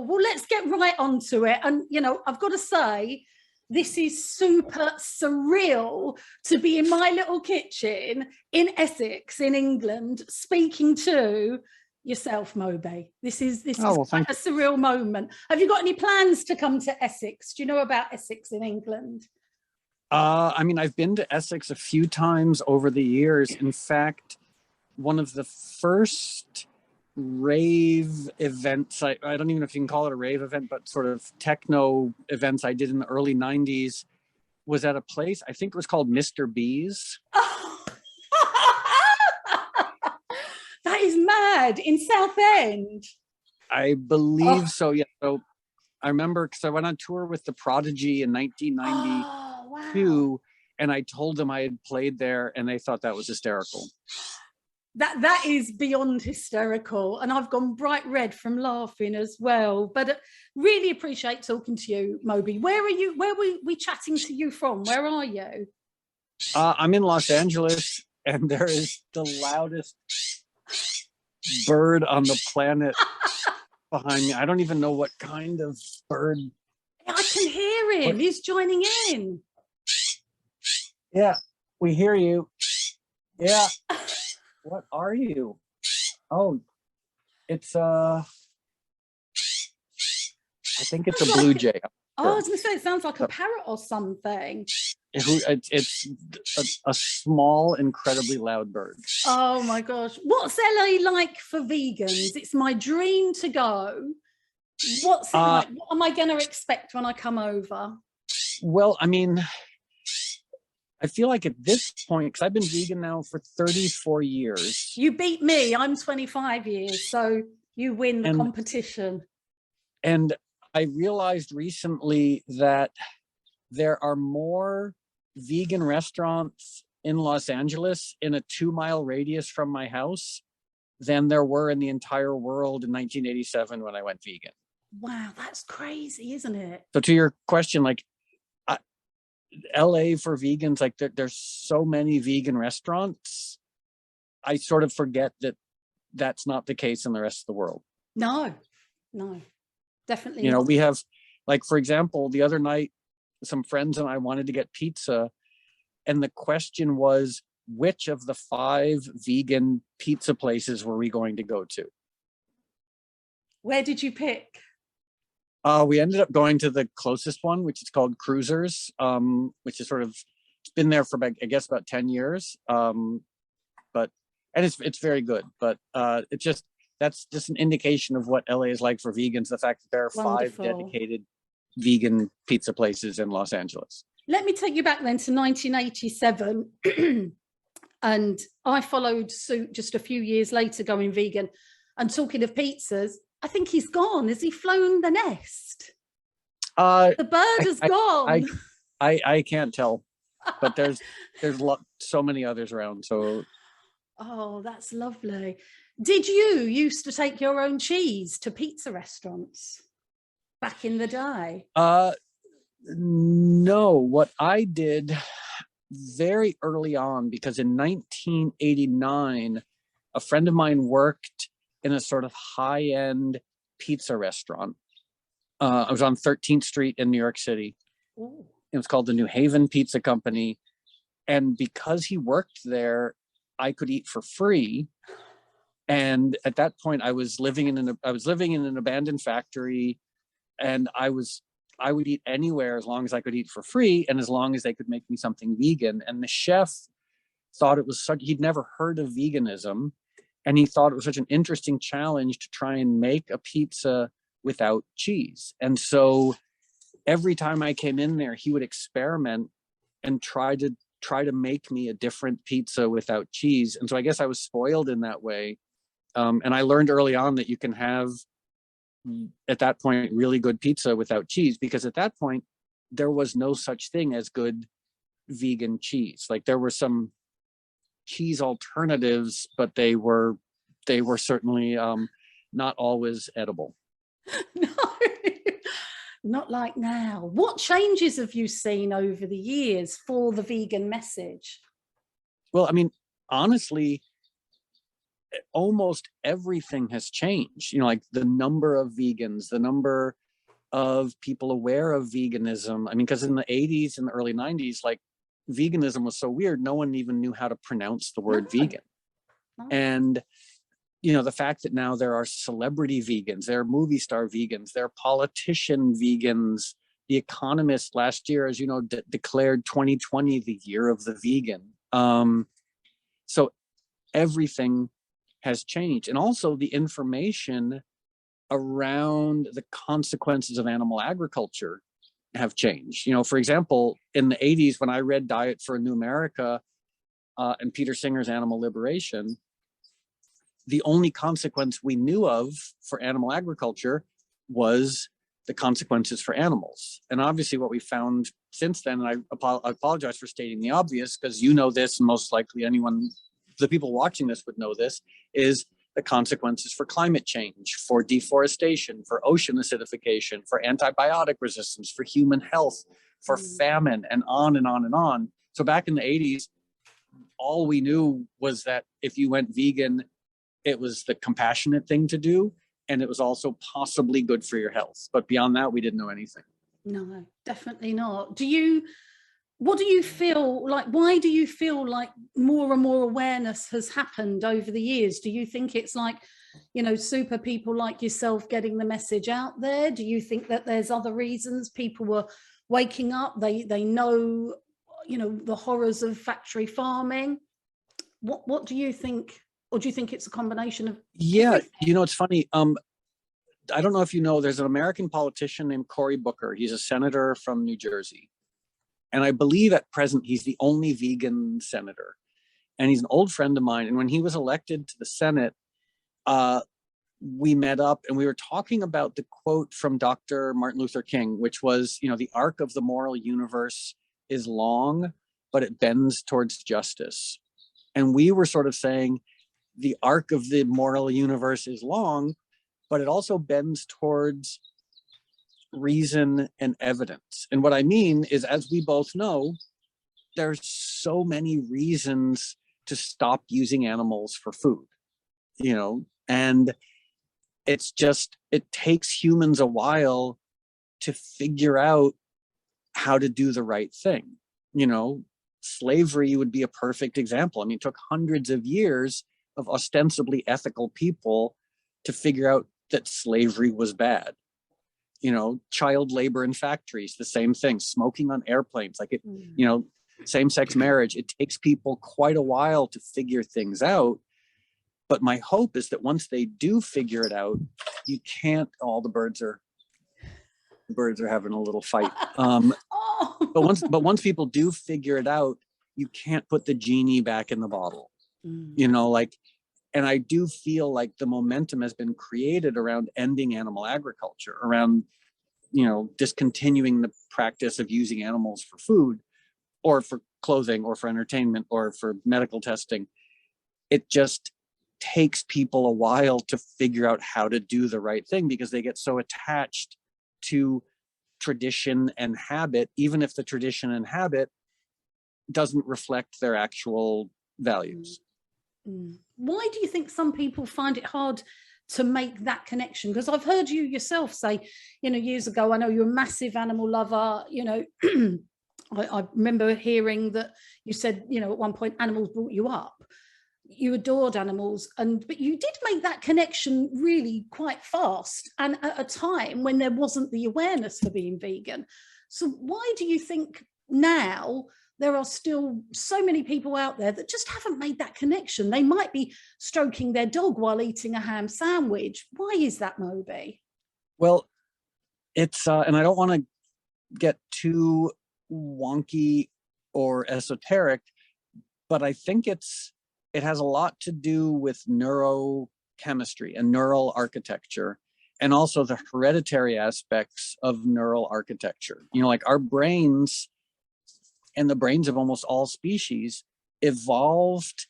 well, let's get right onto it. And, you know, I've got to say, this is super surreal to be in my little kitchen in Essex, in England, speaking to yourself, Moby. This is quite a surreal moment. Have you got any plans to come to Essex? Do you know about Essex in England? I mean, I've been to Essex a few times over the years. In fact, one of the first rave events, I don't even know if you can call it a rave event, but sort of techno events I did in the early 90s was at a place, I think it was called Mr. B's. Oh. That is mad, in Southend. I believe so, yeah. So I remember, because I went on tour with The Prodigy in 1992, wow. And I told them I had played there, and they thought that was hysterical. That is beyond hysterical, and I've gone bright red from laughing as well. But really appreciate talking to you, Moby. Where are you? Where were we chatting to you from? Where are you? I'm in Los Angeles, and there is the loudest bird on the planet behind me. I don't even know what kind of bird. I can hear him. He's joining in. Yeah, we hear you. Yeah. What are you? Oh, it's I think it's a blue jay. Oh, I was going to say, it sounds like a parrot or something. It's a small, incredibly loud bird. Oh my gosh. What's LA like for vegans? It's my dream to go. What's it like? What am I going to expect when I come over? Well, I mean, I feel like at this point, because I've been vegan now for 34 years. You beat me. I'm 25 years, so you win the competition. And I realized recently that there are more vegan restaurants in Los Angeles in a 2-mile radius from my house than there were in the entire world in 1987 when I went vegan. Wow, that's crazy, isn't it? So to your question, like, LA for vegans, like there's so many vegan restaurants. I sort of forget that that's not the case in the rest of the world. No, definitely. You know, we have, like, for example, the other night, some friends and I wanted to get pizza, and the question was, which of the 5 vegan pizza places were we going to go to? Where did you pick? We ended up going to the closest one, which is called Cruisers, which is sort of, it's been there for, I guess, about 10 years. And it's very good, but that's just an indication of what LA is like for vegans. The fact that there are Wonderful. 5 dedicated vegan pizza places in Los Angeles. Let me take you back then to 1987. And I followed suit just a few years later going vegan. And talking of pizzas, I think he's gone. Has he flown the nest? The bird has gone. I can't tell, but there's so many others around. So, oh, that's lovely. Did you used to take your own cheese to pizza restaurants back in the day? No. What I did very early on, because in 1989, a friend of mine worked in a sort of high-end pizza restaurant. I was on 13th Street in New York City. Ooh. It was called the New Haven Pizza Company. And because he worked there, I could eat for free. And at that point, I was living in an abandoned factory, and I would eat anywhere as long as I could eat for free, and as long as they could make me something vegan. And the chef thought it was he'd never heard of veganism. And he thought it was such an interesting challenge to try and make a pizza without cheese. And so every time I came in there, he would experiment and try to make me a different pizza without cheese. And so I guess I was spoiled in that way. And I learned early on that you can have, at that point, really good pizza without cheese, because at that point, there was no such thing as good vegan cheese. Like, there were some cheese alternatives, but they were certainly not always edible. No, not like now. What changes have you seen over the years for the vegan message? Well, I mean, honestly, almost everything has changed. You know, like the number of vegans, the number of people aware of veganism. I mean, because in the 80s and the early 90s, like veganism was so weird, no one even knew how to pronounce the word vegan. And, you know, the fact that now there are celebrity vegans, there are movie star vegans, there are politician vegans. The Economist last year, as you know, declared 2020 the year of the vegan. So everything has changed. And also the information around the consequences of animal agriculture have changed. You know, for example, in the 80s, when I read Diet for a New America and Peter Singer's Animal Liberation, the only consequence we knew of for animal agriculture was the consequences for animals. And obviously what we found since then, and I apologize for stating the obvious, because you know this, and most likely anyone, the people watching this would know this, is the consequences for climate change, for deforestation, for ocean acidification, for antibiotic resistance, for human health, for famine, and on and on and on. So back in the 80s, all we knew was that if you went vegan, it was the compassionate thing to do, and it was also possibly good for your health. But beyond that, we didn't know anything. No, definitely not. What do you feel like? Why do you feel like more and more awareness has happened over the years? Do you think it's like, you know, super people like yourself getting the message out there? Do you think that there's other reasons people were waking up? They know, you know, the horrors of factory farming. What do you think? Or do you think it's a combination of? Yeah, everything? you know, it's funny. I don't know if you know, there's an American politician named Cory Booker. He's a senator from New Jersey. And I believe at present, he's the only vegan senator. And he's an old friend of mine. And when he was elected to the Senate, we met up and we were talking about the quote from Dr. Martin Luther King, which was, you know, the arc of the moral universe is long, but it bends towards justice. And we were sort of saying the arc of the moral universe is long, but it also bends towards reason and evidence. And what I mean is, as we both know, there's so many reasons to stop using animals for food, you know, and it's just, it takes humans a while to figure out how to do the right thing. You know, slavery would be a perfect example. I mean, it took hundreds of years of ostensibly ethical people to figure out that slavery was bad. You know, child labor in factories, the same thing, smoking on airplanes, like it, you know, same-sex marriage. It takes people quite a while to figure things out. But my hope is that once they do figure it out, you can't, all the birds are having a little fight. But once people do figure it out, you can't put the genie back in the bottle. You know, like, and I do feel like the momentum has been created around ending animal agriculture, around, you know, discontinuing the practice of using animals for food or for clothing or for entertainment or for medical testing. It just takes people a while to figure out how to do the right thing because they get so attached to tradition and habit, even if the tradition and habit doesn't reflect their actual values. Why do you think some people find it hard to make that connection? Because I've heard you yourself say, you know, years ago, I know you're a massive animal lover, you know, I remember hearing that you said, you know, at one point animals brought you up. You adored animals, but you did make that connection really quite fast and at a time when there wasn't the awareness for being vegan. So why do you think now there are still so many people out there that just haven't made that connection? They might be stroking their dog while eating a ham sandwich. Why is that, Moby? Well, it's, and I don't want to get too wonky or esoteric, but I think it has a lot to do with neurochemistry and neural architecture, and also the hereditary aspects of neural architecture. You know, like our brains and the brains of almost all species evolved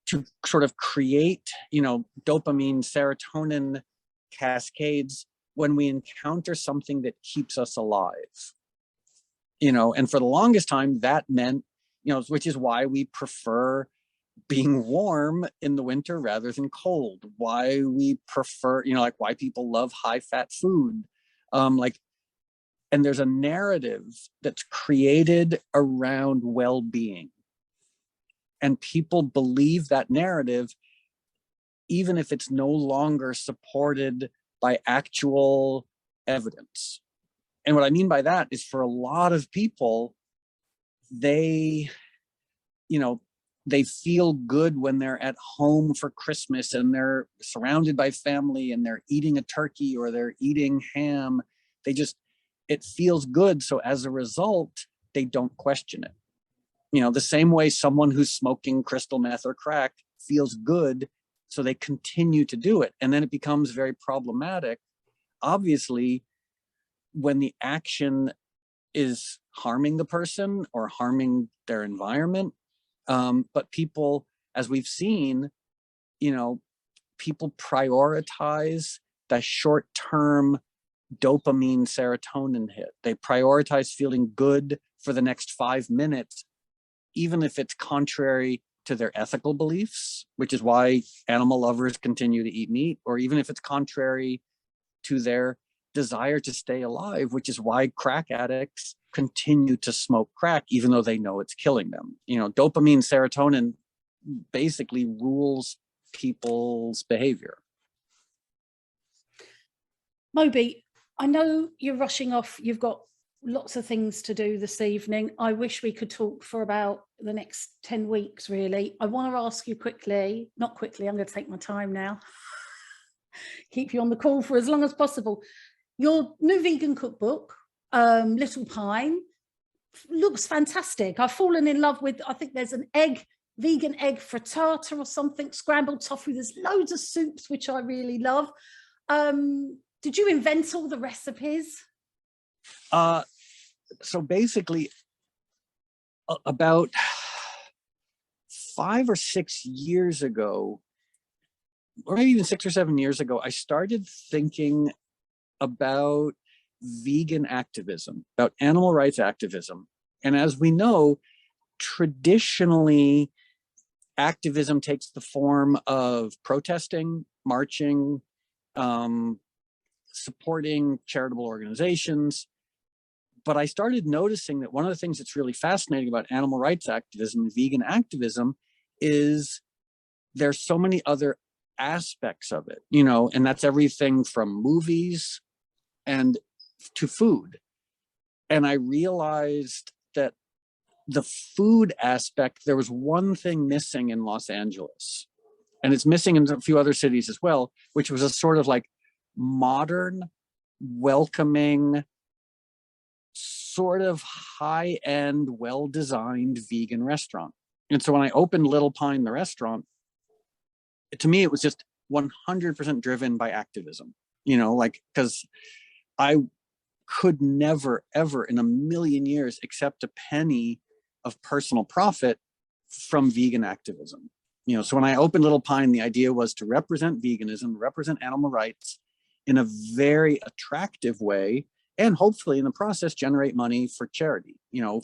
to sort of create, you know, dopamine, serotonin cascades when we encounter something that keeps us alive. You know, and for the longest time that meant, you know, which is why we prefer being warm in the winter rather than cold, why we prefer, like why people love high fat food. And there's a narrative that's created around well-being. And people believe that narrative, even if it's no longer supported by actual evidence. And what I mean by that is, for a lot of people, they feel good when they're at home for Christmas and they're surrounded by family and they're eating a turkey or they're eating ham. It feels good. So as a result, they don't question it. The same way someone who's smoking crystal meth or crack feels good, so they continue to do it. And then it becomes very problematic, obviously, when the action is harming the person or harming their environment. But people, as we've seen, people prioritize the short-term dopamine serotonin hit. They prioritize feeling good for the next 5 minutes, even if it's contrary to their ethical beliefs, which is why animal lovers continue to eat meat, or even if it's contrary to their desire to stay alive, which is why crack addicts continue to smoke crack, even though they know it's killing them. Dopamine, serotonin basically rules people's behavior. Moby, I know you're rushing off. You've got lots of things to do this evening. I wish we could talk for about the next 10 weeks, really. I want to ask you quickly, not quickly, I'm going to take my time now, keep you on the call for as long as possible. Your new vegan cookbook, Little Pine, looks fantastic. I've fallen in love with, I think there's an vegan egg frittata or something, scrambled tofu. There's loads of soups, which I really love. Did you invent all the recipes? So basically, about 5 or 6 years ago, or maybe even 6 or 7 years ago, I started thinking about vegan activism, about animal rights activism. And as we know, traditionally, activism takes the form of protesting, marching, supporting charitable organizations. But I started noticing that one of the things that's really fascinating about animal rights activism, vegan activism, is there's so many other aspects of it, and that's everything from movies and to food. And I realized that the food aspect, there was one thing missing in Los Angeles, and it's missing in a few other cities as well, which was a sort of like modern, welcoming, sort of high-end, well-designed vegan restaurant. And so when I opened Little Pine, the restaurant, to me, it was just 100% driven by activism, because I could never, ever in a million years accept a penny of personal profit from vegan activism. So when I opened Little Pine, the idea was to represent veganism, represent animal rights in a very attractive way, and hopefully in the process generate money for charity,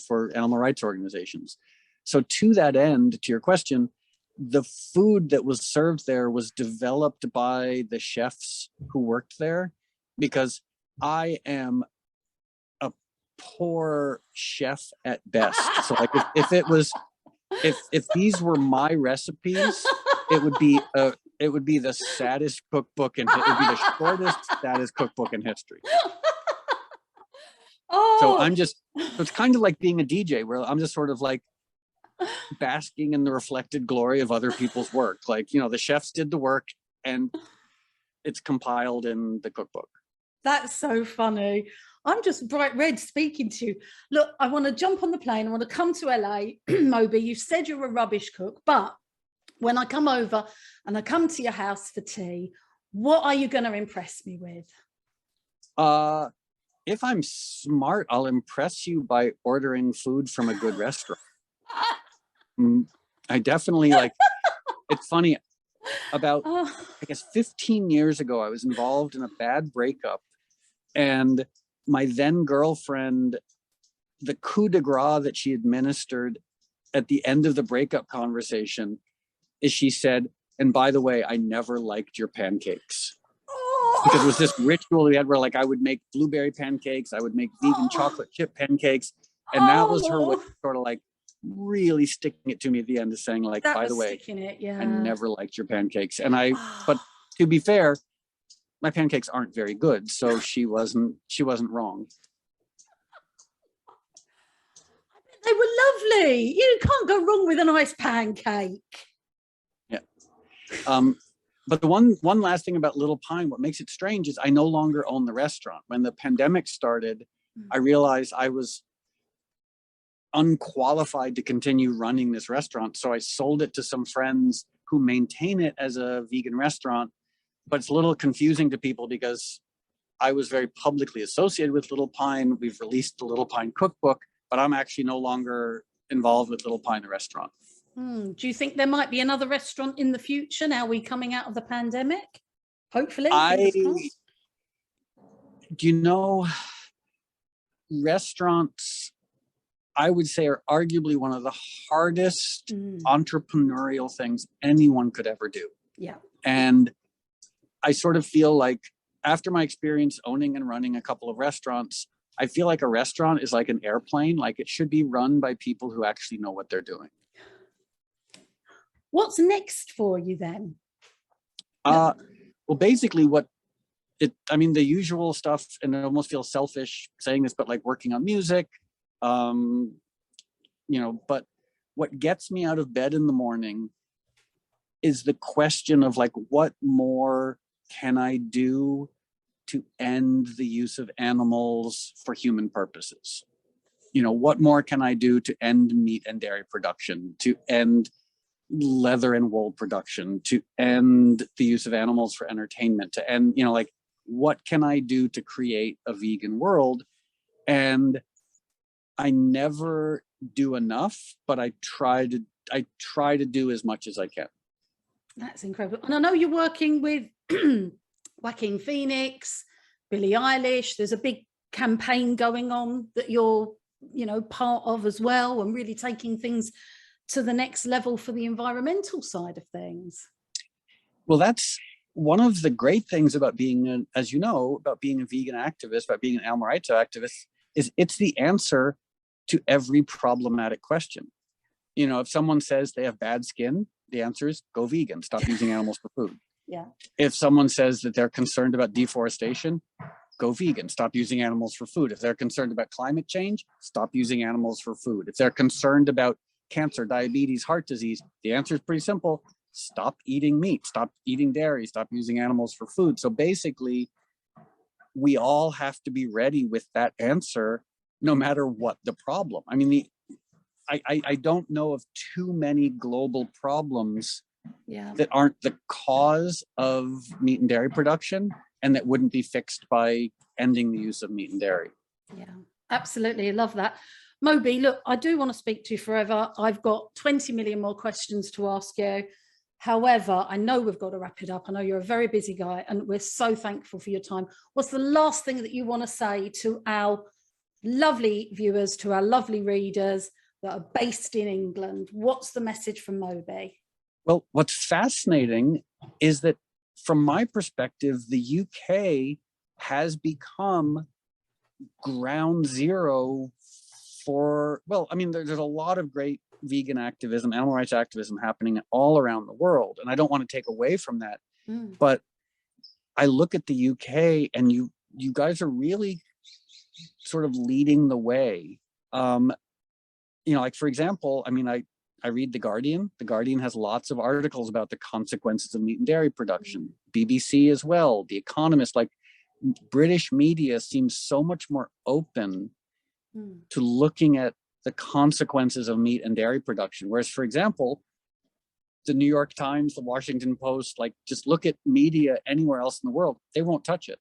for animal rights organizations. So to that end, to your question, the food that was served there was developed by the chefs who worked there, because I am a poor chef at best. So like if these were my recipes, it would be the saddest cookbook it would be the shortest, saddest cookbook in history. So it's kind of like being a DJ, where I'm just sort of like basking in the reflected glory of other people's work. Like, the chefs did the work and it's compiled in the cookbook. That's so funny. I'm just bright red speaking to you. Look, I want to jump on the plane. I want to come to LA. Moby, you said you're a rubbish cook, but when I come over and I come to your house for tea, what are you going to impress me with? If I'm smart, I'll impress you by ordering food from a good restaurant. I definitely it's funny, about, I guess 15 years ago, I was involved in a bad breakup, and my then girlfriend, the coup de grace that she administered at the end of the breakup conversation is she said, and by the way, I never liked your pancakes. Oh. Because it was this ritual we had where like I would make blueberry pancakes, I would make vegan chocolate chip pancakes. And that was her way of sort of like really sticking it to me at the end, of saying like, by the way, I never liked your pancakes. And but to be fair, my pancakes aren't very good. So she wasn't wrong. They were lovely. You can't go wrong with a nice pancake. Yeah. But the one last thing about Little Pine, what makes it strange is I no longer own the restaurant. When the pandemic started, I realized I was unqualified to continue running this restaurant. So I sold it to some friends who maintain it as a vegan restaurant. But it's a little confusing to people because I was very publicly associated with Little Pine. We've released the Little Pine Cookbook, but I'm actually no longer involved with Little Pine, the restaurant. Do you think there might be another restaurant in the future now we're coming out of the pandemic? Hopefully. Do you know, restaurants, I would say, are arguably one of the hardest entrepreneurial things anyone could ever do. Yeah. And I sort of feel like after my experience owning and running a couple of restaurants, I feel like a restaurant is like an airplane. Like it should be run by people who actually know what they're doing. What's next for you then? Well, basically the usual stuff, and I almost feel selfish saying this, but like working on music, but what gets me out of bed in the morning is the question of like, what more can I do to end the use of animals for human purposes? What more can I do to end meat and dairy production, to end leather and wool production, to end the use of animals for entertainment, to end, what can I do to create a vegan world? And I never do enough, but I try to do as much as I can. That's incredible. And I know you're working with Joaquin Phoenix, Billie Eilish. There's a big campaign going on that you're, part of as well, and really taking things to the next level for the environmental side of things. Well, that's one of the great things about being a vegan activist, about being an animal rights activist, is it's the answer to every problematic question. If someone says they have bad skin, the answer is go vegan, stop using animals for food. Yeah. If someone says that they're concerned about deforestation, go vegan, stop using animals for food. If they're concerned about climate change, stop using animals for food. If they're concerned about cancer, diabetes, heart disease, the answer is pretty simple. Stop eating meat, stop eating dairy, stop using animals for food. So basically, we all have to be ready with that answer, no matter what the problem. I mean, I don't know of too many global problems that aren't the cause of meat and dairy production and that wouldn't be fixed by ending the use of meat and dairy. Yeah, absolutely. I love that. Moby, look, I do want to speak to you forever. I've got 20 million more questions to ask you. However, I know we've got to wrap it up. I know you're a very busy guy and we're so thankful for your time. What's the last thing that you want to say to our lovely viewers, to our lovely readers that are based in England? What's the message from Moby? Well, what's fascinating is that from my perspective, the UK has become ground zero for, there's a lot of great vegan activism, animal rights activism happening all around the world. And I don't want to take away from that, but I look at the UK and you guys are really sort of leading the way. Like, for example, I read The Guardian. The Guardian has lots of articles about the consequences of meat and dairy production. BBC as well. The Economist, like British media seems so much more open to looking at the consequences of meat and dairy production. Whereas, for example, the New York Times, the Washington Post, like just look at media anywhere else in the world, they won't touch it.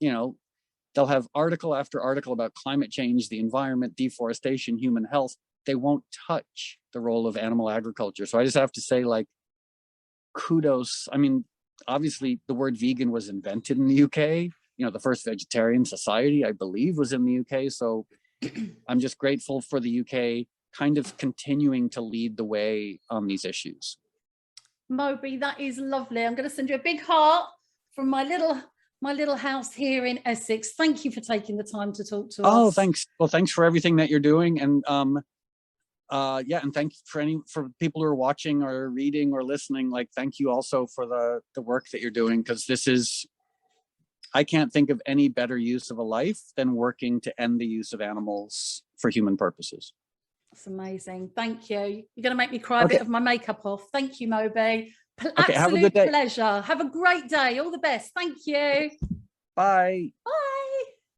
They'll have article after article about climate change, the environment, deforestation, human health. They won't touch the role of animal agriculture. So I just have to say, like, kudos. Obviously the word vegan was invented in the UK. The first vegetarian society, I believe, was in the UK. So I'm just grateful for the UK kind of continuing to lead the way on these issues. Moby, that is lovely. I'm going to send you a big heart from my little house here in Essex. Thank you for taking the time to talk to us. Oh, thanks. Well, thanks for everything that you're doing. And yeah, and thank you for people who are watching or reading or listening. Like, thank you also for the work that you're doing, because I can't think of any better use of a life than working to end the use of animals for human purposes. That's amazing. Thank you. You're going to make me cry a bit of my makeup off. Thank you, Moby. Okay, have a good day. Pleasure. Have a great day. All the best. Thank you. Bye. Bye.